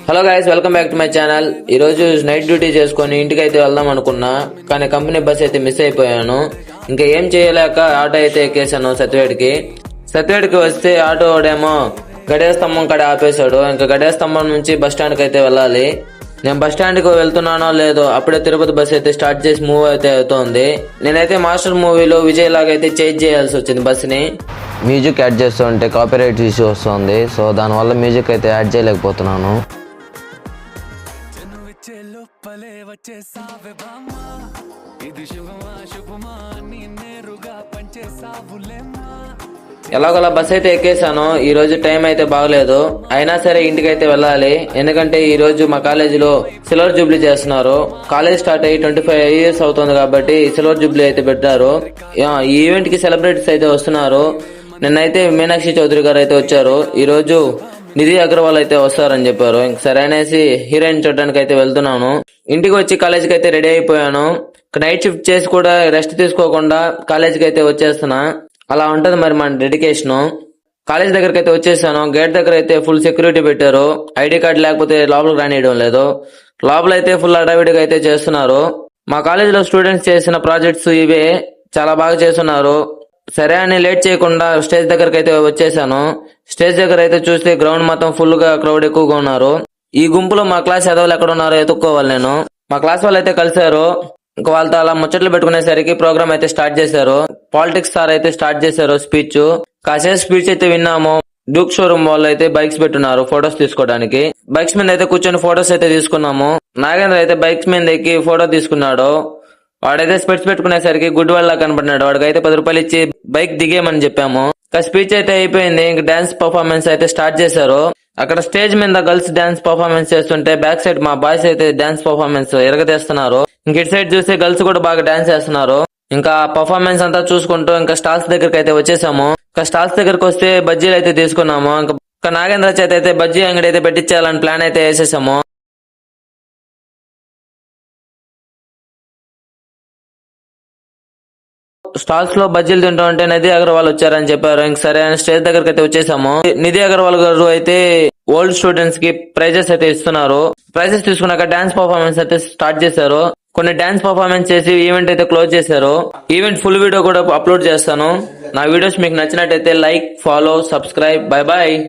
Hello guys, welcome back to my channel. ఈ రోజు night duty చేసుకొని ఇంటికి అయితే వెళ్దాం అనుకున్నా, కానీ కంపెనీ బస్ అయితే మిస్ అయిపోయాను. ఇంకా ఏం చేయలేక ఆటో అయితే ఎక్కేసాను సత్యవేడికి వస్తే ఆటో వాడేమో గడియ స్తంభం కాడ ఆపేశాడు. ఇంకా గడియ స్తంభం నుంచి బస్ స్టాండ్కి అయితే వెళ్ళాలి. నేను బస్ స్టాండ్కి వెళ్తున్నానో లేదో అప్పుడే తిరుపతి బస్ అయితే స్టార్ట్ చేసి మూవ్ అయితే అవుతోంది. నేనైతే మాస్టర్ మూవీలో విజయ్ లాగా అయితే చేంజ్ చేయాల్సి వచ్చింది బస్ని. మ్యూజిక్ యాడ్ చేస్తూ ఉంటే కాపీరైట్ ఇష్యూ వస్తుంది, సో దానివల్ల మ్యూజిక్ అయితే యాడ్ చేయలేకపోతున్నాను. ఎలాగోలా బస్ అయితే ఎక్కేసాను. ఈ రోజు టైం అయితే బాగలేదు, అయినా సరే ఇంటికి అయితే వెళ్ళాలి. ఎందుకంటే ఈ రోజు మా కాలేజీలో సిల్వర్ జూబ్లీ చేస్తున్నారు. కాలేజ్ స్టార్ట్ అయ్యి 25 years అవుతుంది కాబట్టి సిల్వర్ జూబ్లీ అయితే పెట్టారు. ఈ ఈవెంట్ కి సెలబ్రిటీస్ అయితే వస్తున్నారు. నిన్నైతే మీనాక్షి చౌదరి గారు అయితే వచ్చారు. ఈ రోజు నిధి అగర్వాల్ అయితే వస్తారని చెప్పారు. ఇంక సరే అనేసి హీరోయిన్ చూడడానికి అయితే వెళ్తున్నాను. ఇంటికి వచ్చి కాలేజీకి అయితే రెడీ అయిపోయాను. నైట్ షిఫ్ట్ చేసి కూడా రెస్ట్ తీసుకోకుండా కాలేజీకి అయితే వచ్చేస్తున్నా. అలా ఉంటది మరి మన డెడికేషన్. కాలేజ్ దగ్గరకు అయితే వచ్చేసాను. గేట్ దగ్గర అయితే ఫుల్ సెక్యూరిటీ పెట్టారు. ఐడి కార్డు లేకపోతే లోపలికి రానియడం లేదు. లోపల అయితే ఫుల్ అడావిడిగా అయితే చేస్తున్నారు. మా కాలేజీలో స్టూడెంట్స్ చేసిన ప్రాజెక్ట్స్ ఇవే చాలా బాగా చేస్తున్నారు. సరే అని లేట్ చేయకుండా స్టేజ్ దగ్గరకు అయితే వచ్చేసాను. స్టేజ్ దగ్గర అయితే చూస్తే గ్రౌండ్ మొత్తం ఫుల్ గా క్రౌడ్ ఎక్కువగా ఉన్నారు. ఈ గుంపులో మా క్లాస్ ఎదవలు ఎక్కడ ఉన్నారో ఎత్తుక్కోవాలి నేను. మా క్లాస్ వాళ్ళు అయితే కలిశారు. ఇంకా వాళ్ళతో అలా ముచ్చట్లు పెట్టుకునేసరికి ప్రోగ్రామ్ అయితే స్టార్ట్ చేశారు. పాలిటిక్స్ సార్ అయితే స్టార్ట్ చేశారు స్పీచ్. కాసేపు స్పీచ్ అయితే విన్నాము. డ్యూక్ షోరూమ్ వాళ్ళు అయితే బైక్స్ పెట్టున్నారు ఫొటోస్ తీసుకోవడానికి. బైక్స్ మీద అయితే కూర్చొని ఫొటోస్ అయితే తీసుకున్నాము. నాగేంద్ర అయితే బైక్స్ మీద ఎక్కి ఫోటో తీసుకున్నాడు. వాడైతే స్పెట్స్ పెట్టుకునేసరికి గుడ్ వాళ్ళ కనపడినాడు. వాడికైతే 10 రూపాయలు ఇచ్చి బైక్ దిగేయమని చెప్పాము. స్పీచ్ అయితే అయిపోయింది. ఇంక డాన్స్ పర్ఫార్మెన్స్ అయితే స్టార్ట్ చేశారు. అక్కడ స్టేజ్ మీద గర్ల్స్ డాన్స్ పర్ఫార్మెన్స్ చేస్తుంటే బ్యాక్ సైడ్ మా బాయ్స్ అయితే డాన్స్ పర్ఫార్మెన్స్ ఎరగదీస్తున్నారు. ఇంక ఇటు సైడ్ చూస్తే గర్ల్స్ కూడా బాగా డాన్స్ చేస్తున్నారు. ఇంకా పర్ఫార్మెన్స్ అంతా చూసుకుంటూ ఇంకా స్టాల్స్ దగ్గరికి అయితే వచ్చేసాము. ఇంకా స్టాల్స్ దగ్గరకు వస్తే బజ్జీలు అయితే తీసుకున్నాము. ఇంకా నాగేంద్ర చేత అయితే బజ్జీ అంగడి అయితే పెట్టించాలని ప్లాన్ అయితే వేసేసాము. స్టాల్స్ లో బజ్జీలు తింటూ ఉంటే నిధి అగర్వాల్ వచ్చారని చెప్పారు. ఇంక సరే అని స్టేజ్ దగ్గరికి అయితే వచ్చేసాము. నిధి అగర్వాల్ గారు అయితే ఓల్డ్ స్టూడెంట్స్ కి ప్రైజెస్ అయితే ఇస్తున్నారు. ప్రైజెస్ తీసుకున్నాక డాన్స్ పర్ఫార్మెన్స్ అయితే స్టార్ట్ చేశారు. కొన్ని డాన్స్ పర్ఫార్మెన్స్ చేసి ఈవెంట్ అయితే క్లోజ్ చేశారు. ఈవెంట్ ఫుల్ వీడియో కూడా అప్లోడ్ చేస్తాను. నా వీడియోస్ మీకు నచ్చినట్టయితే like, follow, subscribe. Bye bye.